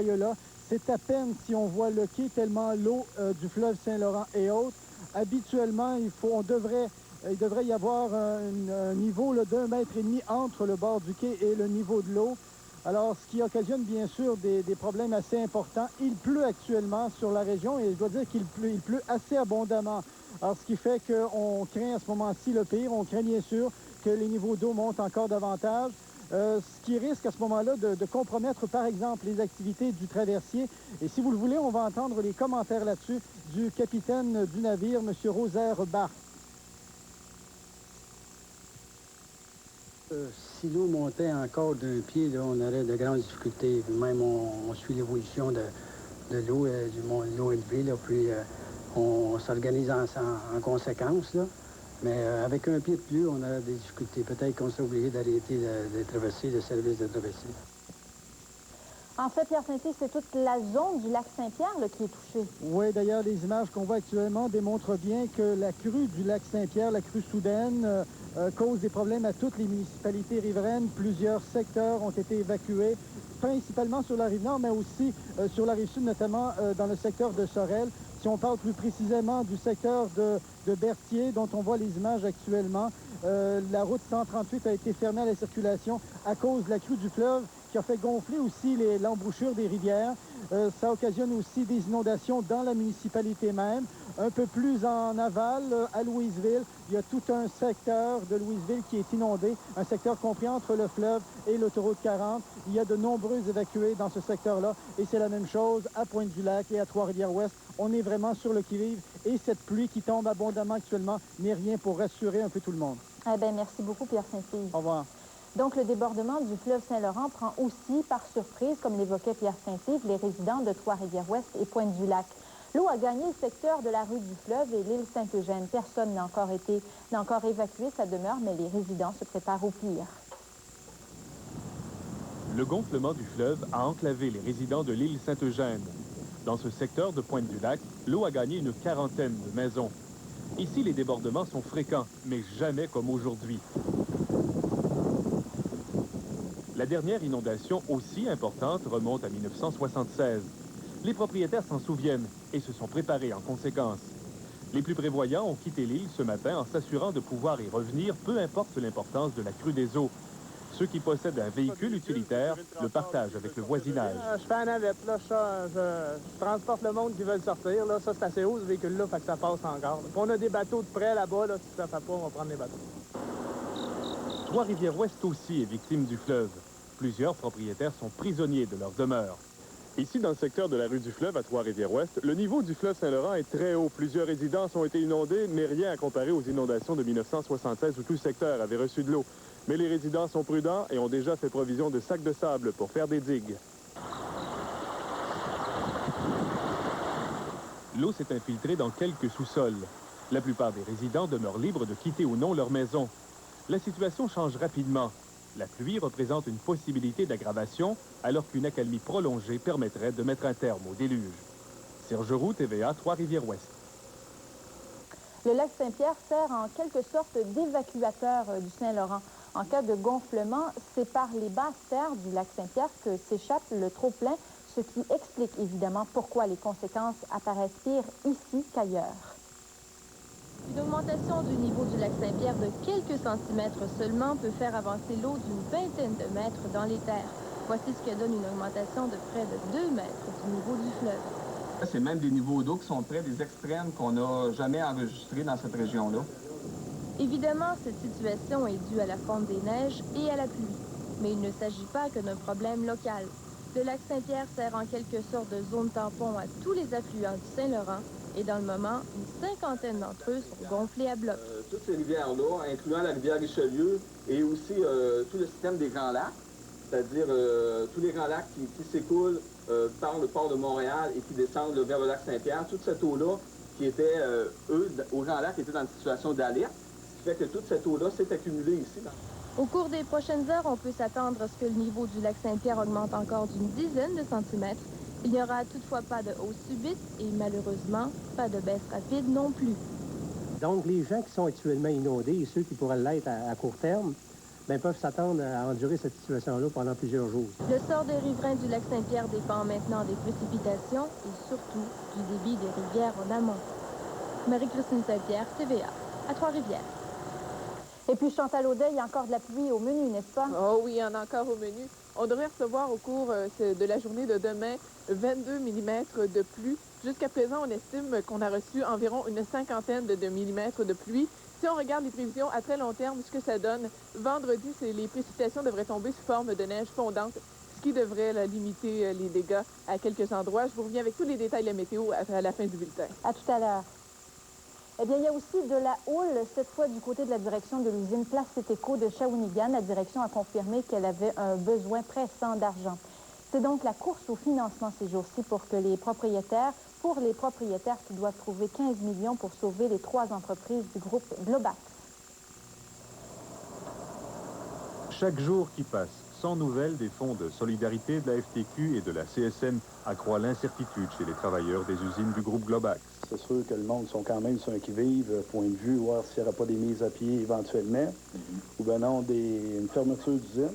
voyez là, c'est à peine si on voit le quai tellement l'eau du fleuve Saint-Laurent est haute. Habituellement, il devrait y avoir un niveau d'1,5 mètre entre le bord du quai et le niveau de l'eau. Alors, ce qui occasionne bien sûr des problèmes assez importants. Il pleut actuellement sur la région et je dois dire qu'il pleut assez abondamment. Alors, ce qui fait qu'on craint à ce moment-ci le pire. On craint bien sûr que les niveaux d'eau montent encore davantage. Ce qui risque à ce moment-là de compromettre, par exemple, les activités du traversier. Et si vous le voulez, on va entendre les commentaires là-dessus du capitaine du navire, M. Rosaire Barthes. Si l'eau montait encore d'un pied, là, on aurait de grandes difficultés. Même on suit l'évolution de l'eau, l'eau élevée, là, puis on s'organise en conséquence. Là. Mais avec un pied de plus, on aurait des difficultés. Peut-être qu'on serait obligé d'arrêter de traverser, le service de traversée. En fait, Pierre Saint-Yves, c'est toute la zone du lac Saint-Pierre qui est touchée. Oui, d'ailleurs, les images qu'on voit actuellement démontrent bien que la crue du lac Saint-Pierre, la crue soudaine, cause des problèmes à toutes les municipalités riveraines. Plusieurs secteurs ont été évacués, principalement sur la rive nord, mais aussi sur la rive sud, notamment dans le secteur de Sorel. Si on parle plus précisément du secteur de Berthier, dont on voit les images actuellement, la route 138 a été fermée à la circulation à cause de la crue du fleuve, qui a fait gonfler aussi l'embouchure des rivières. Ça occasionne aussi des inondations dans la municipalité même. Un peu plus en aval, à Louisville, il y a tout un secteur de Louisville qui est inondé, un secteur compris entre le fleuve et l'autoroute 40. Il y a de nombreux évacués dans ce secteur-là et c'est la même chose à Pointe-du-Lac et à Trois-Rivières-Ouest. On est vraiment sur le qui-vive et cette pluie qui tombe abondamment actuellement n'est rien pour rassurer un peu tout le monde. Eh bien, merci beaucoup, Pierre Saint-Yves. Au revoir. Donc, le débordement du fleuve Saint-Laurent prend aussi, par surprise, comme l'évoquait Pierre Saint-Yves, les résidents de Trois-Rivières-Ouest et Pointe-du-Lac. L'eau a gagné le secteur de la rue du Fleuve et l'île Saint-Eugène. Personne n'a encore évacué sa demeure, mais les résidents se préparent au pire. Le gonflement du fleuve a enclavé les résidents de l'île Saint-Eugène. Dans ce secteur de Pointe-du-Lac, l'eau a gagné une quarantaine de maisons. Ici, les débordements sont fréquents, mais jamais comme aujourd'hui. La dernière inondation aussi importante remonte à 1976. Les propriétaires s'en souviennent et se sont préparés en conséquence. Les plus prévoyants ont quitté l'île ce matin en s'assurant de pouvoir y revenir, peu importe l'importance de la crue des eaux. Ceux qui possèdent un véhicule utilitaire le partagent avec le voisinage. Je fais la navette, là, je transporte le monde qui veut sortir. Là. Ça, c'est assez haut, ce véhicule-là, fait que ça passe encore. Puis on a des bateaux de près là-bas, là, si ça fait pas, on va prendre les bateaux. Trois-Rivières-Ouest aussi est victime du fleuve. Plusieurs propriétaires sont prisonniers de leur demeure. Ici, dans le secteur de la rue du Fleuve, à Trois-Rivières-Ouest, le niveau du fleuve Saint-Laurent est très haut. Plusieurs résidences ont été inondées, mais rien à comparer aux inondations de 1976 où tout le secteur avait reçu de l'eau. Mais les résidents sont prudents et ont déjà fait provision de sacs de sable pour faire des digues. L'eau s'est infiltrée dans quelques sous-sols. La plupart des résidents demeurent libres de quitter ou non leur maison. La situation change rapidement. La pluie représente une possibilité d'aggravation, alors qu'une accalmie prolongée permettrait de mettre un terme au déluge. Serge Roux, TVA, Trois-Rivières-Ouest. Le lac Saint-Pierre sert en quelque sorte d'évacuateur du Saint-Laurent. En cas de gonflement, c'est par les basses terres du lac Saint-Pierre que s'échappe le trop-plein, ce qui explique évidemment pourquoi les conséquences apparaissent pires ici qu'ailleurs. Une augmentation du niveau du lac Saint-Pierre de quelques centimètres seulement peut faire avancer l'eau d'une vingtaine de mètres dans les terres. Voici ce que donne une augmentation de près de 2 mètres du niveau du fleuve. C'est même des niveaux d'eau qui sont près des extrêmes qu'on n'a jamais enregistrés dans cette région-là. Évidemment, cette situation est due à la fonte des neiges et à la pluie. Mais il ne s'agit pas que d'un problème local. Le lac Saint-Pierre sert en quelque sorte de zone tampon à tous les affluents du Saint-Laurent. Et dans le moment, une cinquantaine d'entre eux sont gonflés à bloc. Toutes ces rivières-là, incluant la rivière Richelieu et aussi tout le système des Grands Lacs, c'est-à-dire tous les Grands Lacs qui s'écoulent par le port de Montréal et qui descendent vers le lac Saint-Pierre, toute cette eau-là qui était, eux, aux Grands Lacs, étaient dans une situation d'alerte, ce qui fait que toute cette eau-là s'est accumulée ici. Au cours des prochaines heures, on peut s'attendre à ce que le niveau du lac Saint-Pierre augmente encore d'une dizaine de centimètres. Il n'y aura toutefois pas de hausse subite et malheureusement, pas de baisse rapide non plus. Donc, les gens qui sont actuellement inondés et ceux qui pourraient l'être à court terme, peuvent s'attendre à endurer cette situation-là pendant plusieurs jours. Le sort des riverains du lac Saint-Pierre dépend maintenant des précipitations et surtout du débit des rivières en amont. Marie-Christine Saint-Pierre, TVA, à Trois-Rivières. Et puis Chantal Audet, il y a encore de la pluie au menu, n'est-ce pas? Oh oui, il y en a encore au menu. On devrait recevoir au cours de la journée de demain 22 mm de pluie. Jusqu'à présent, on estime qu'on a reçu environ une cinquantaine de millimètres de pluie. Si on regarde les prévisions à très long terme, ce que ça donne, vendredi, les précipitations devraient tomber sous forme de neige fondante, ce qui devrait limiter les dégâts à quelques endroits. Je vous reviens avec tous les détails de la météo à la fin du bulletin. À tout à l'heure. Eh bien, il y a aussi de la houle, cette fois du côté de la direction de l'usine Placeteco de Shawinigan. La direction a confirmé qu'elle avait un besoin pressant d'argent. C'est donc la course au financement ces jours-ci pour les propriétaires qui doivent trouver 15 millions pour sauver les 3 entreprises du groupe Globax. Chaque jour qui passe, sans nouvelles des fonds de solidarité de la FTQ et de la CSN accroît l'incertitude chez les travailleurs des usines du groupe Globax. C'est sûr que le monde sont quand même sur un qui-vive, point de vue, voir s'il n'y aura pas des mises à pied éventuellement, ou bien non, une fermeture d'usine.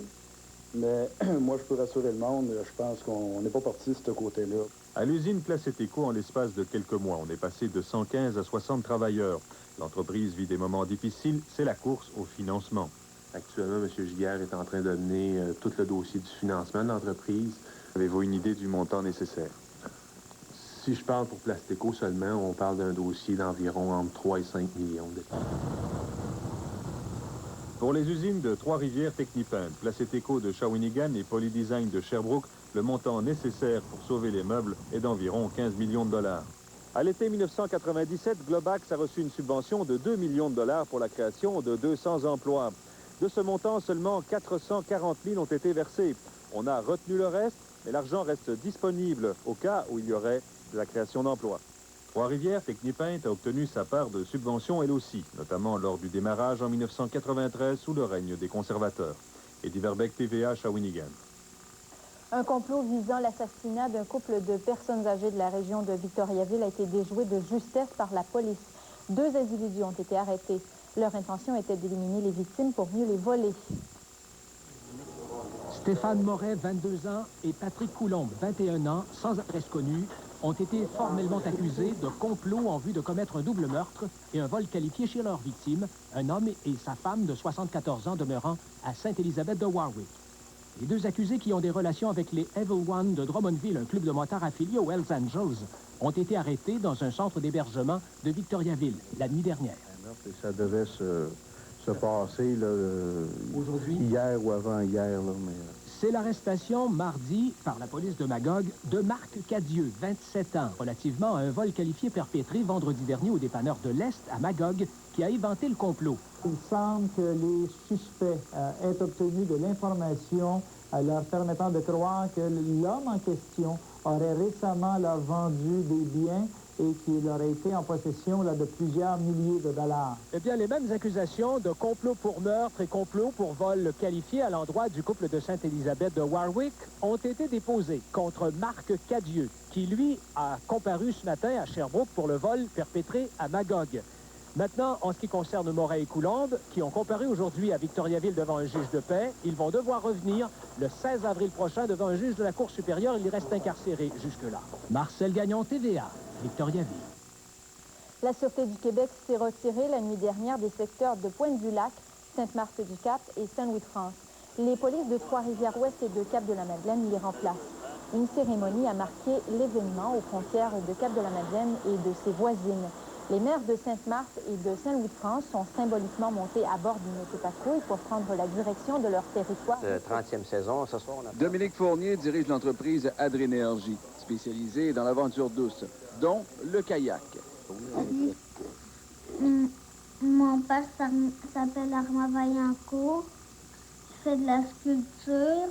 Mais moi, je peux rassurer le monde, je pense qu'on n'est pas parti de ce côté-là. À l'usine Placeteco, en l'espace de quelques mois, on est passé de 115 à 60 travailleurs. L'entreprise vit des moments difficiles, c'est la course au financement. Actuellement, M. Giguère est en train de mener tout le dossier du financement de l'entreprise. Avez-vous une idée du montant nécessaire? Si je parle pour Placeteco seulement, on parle d'un dossier d'environ entre 3 et 5 millions de dollars. Pour les usines de Trois-Rivières Technipint, Placeteco de Shawinigan et Polydesign de Sherbrooke, le montant nécessaire pour sauver les meubles est d'environ 15 millions de dollars. À l'été 1997, Globax a reçu une subvention de 2 millions de dollars pour la création de 200 emplois. De ce montant, seulement 440 000 ont été versés. On a retenu le reste, mais l'argent reste disponible au cas où il y aurait de la création d'emplois. Trois-Rivières Technipint a obtenu sa part de subventions elle aussi, notamment lors du démarrage en 1993 sous le règne des conservateurs. Eddie Verbeek, TVA, Shawinigan. Un complot visant l'assassinat d'un couple de personnes âgées de la région de Victoriaville a été déjoué de justesse par la police. 2 individus ont été arrêtés. Leur intention était d'éliminer les victimes pour mieux les voler. Stéphane Moret, 22 ans, et Patrick Coulombe, 21 ans, sans adresse connue, ont été formellement accusés de complot en vue de commettre un double meurtre et un vol qualifié chez leurs victimes, un homme et sa femme de 74 ans demeurant à Sainte-Élisabeth de Warwick. Les 2 accusés qui ont des relations avec les Evil One de Drummondville, un club de motards affilié aux Hells Angels, ont été arrêtés dans un centre d'hébergement de Victoriaville la nuit dernière. Ça devait se passer aujourd'hui, hier ou avant-hier. C'est l'arrestation mardi par la police de Magog de Marc Cadieux, 27 ans, relativement à un vol qualifié perpétré vendredi dernier au dépanneur de l'Est à Magog, qui a éventé le complot. Il semble que les suspects aient obtenu de l'information leur permettant de croire que l'homme en question aurait récemment leur vendu des biens et qu'il aurait été en possession de plusieurs milliers de dollars. Eh bien, les mêmes accusations de complot pour meurtre et complot pour vol qualifié à l'endroit du couple de Sainte-Élisabeth de Warwick ont été déposées contre Marc Cadieux, qui, lui, a comparu ce matin à Sherbrooke pour le vol perpétré à Magog. Maintenant, en ce qui concerne Moret et Coulombe, qui ont comparu aujourd'hui à Victoriaville devant un juge de paix, ils vont devoir revenir le 16 avril prochain devant un juge de la Cour supérieure. Ils restent incarcérés jusque-là. Marcel Gagnon, TVA, Victoriaville. La Sûreté du Québec s'est retirée la nuit dernière des secteurs de Pointe-du-Lac, Sainte-Marthe-du-Cap et Saint-Louis-de-France. Les polices de Trois-Rivières-Ouest et de Cap-de-la-Madeleine les remplacent. Une cérémonie a marqué l'événement aux frontières de Cap-de-la-Madeleine et de ses voisines. Les maires de Sainte-Marthe et de Saint-Louis-de-France sont symboliquement montés à bord d'une autopatrouille pour prendre la direction de leur territoire. 30e saison, ce soir, on a... Dominique Fournier dirige l'entreprise Adrénergie, spécialisée dans l'aventure douce, dont le kayak. Mon père s'appelle Armand Vaillancourt. Il fait de la sculpture.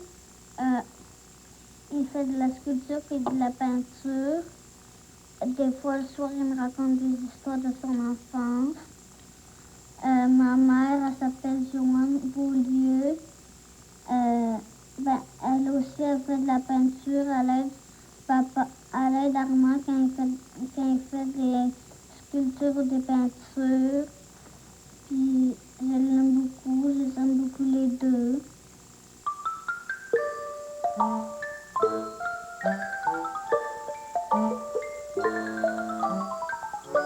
Il fait de la sculpture et de la peinture. Des fois, le soir, il me raconte des histoires de son enfance. Ma mère, elle s'appelle Joanne Beaulieu. Elle aussi, elle fait de la peinture à l'aide d'Armand quand il fait des sculptures ou des peintures. Puis Je l'aime beaucoup, je les aime beaucoup les deux.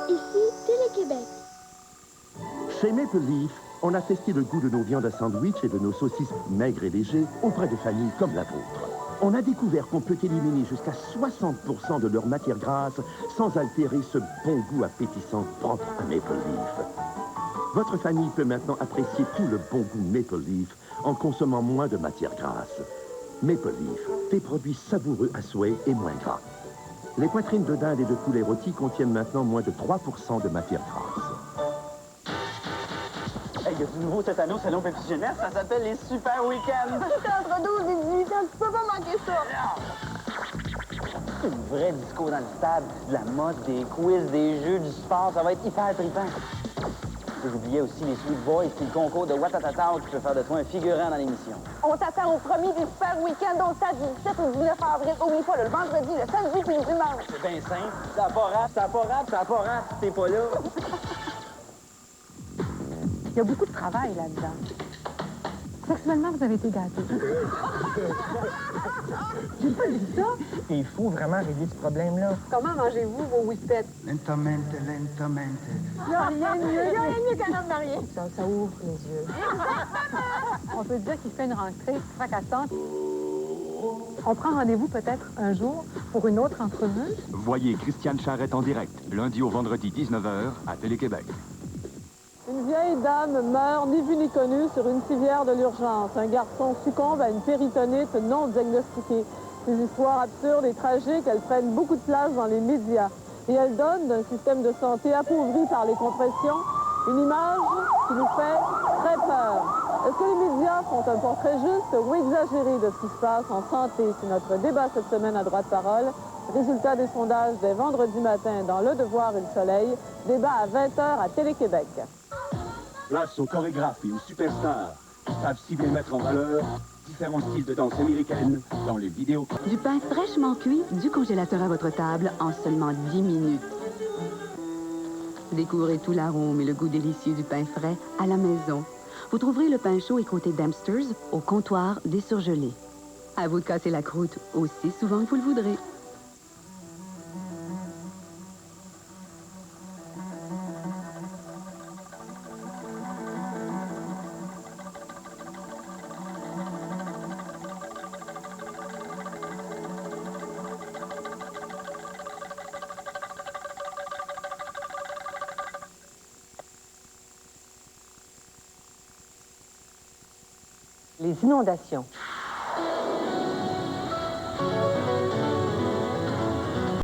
Ici, Télé-Québec. Chez Maple Leaf, on a testé le goût de nos viandes à sandwich et de nos saucisses maigres et légers auprès de familles comme la vôtre. On a découvert qu'on peut éliminer jusqu'à 60% de leur matière grasse sans altérer ce bon goût appétissant propre à Maple Leaf. Votre famille peut maintenant apprécier tout le bon goût Maple Leaf en consommant moins de matière grasse. Maple Leaf, des produits savoureux à souhait et moins gras. Les poitrines de dinde et de poulet rôti contiennent maintenant moins de 3% de matière grasse. Hey, il y a du nouveau cette année au Salon Pepsi Jeunesse, ça s'appelle les Super Week-ends. T'es entre 12 et 18 ans, tu peux pas manquer ça. C'est une vraie disco dans le stade, de la mode, des quiz, des jeux, du sport, ça va être hyper trippant. J'oubliais aussi les Sweet Boys et le concours de Watatata qui peut faire de toi un figurant dans l'émission. On t'attend au premier des super week-ends au stade du 17 au 19 avril. Oublie pas, le vendredi, le samedi puis le dimanche. C'est bien simple. Ça n'a pas rap, ça n'a pas rap, ça n'a pas rap, t'es pas là. Il y a beaucoup de travail là-dedans. Sexuellement, vous avez été gâtés. J'ai pas dit ça. Il faut vraiment régler ce problème-là. Comment mangez-vous vos whippets? Lentamente, lentamente. Il n'y a rien de mieux qu'un homme marié. Ça ouvre les yeux. On peut dire qu'il fait une rentrée fracassante. On prend rendez-vous peut-être un jour pour une autre entrevue. Voyez Christiane Charrette en direct, lundi au vendredi 19h à Télé-Québec. Une vieille dame meurt ni vue ni connue sur une civière de l'urgence. Un garçon succombe à une péritonite non diagnostiquée. Ces histoires absurdes et tragiques, elles prennent beaucoup de place dans les médias. Et elles donnent d'un système de santé appauvri par les compressions une image qui nous fait très peur. Est-ce que les médias font un portrait juste ou exagéré de ce qui se passe en santé? C'est notre débat cette semaine à Droit de Parole. Résultat des sondages dès vendredi matin dans Le Devoir et Le Soleil. Débat à 20h à Télé-Québec. Place aux chorégraphes et aux superstars qui savent si bien mettre en valeur différents styles de danse américaine dans les vidéos. Du pain fraîchement cuit, du congélateur à votre table en seulement 10 minutes. Découvrez tout l'arôme et le goût délicieux du pain frais à la maison. Vous trouverez le pain chaud et côté Dempster's au comptoir des surgelés. À vous de casser la croûte aussi souvent que vous le voudrez. Les inondations.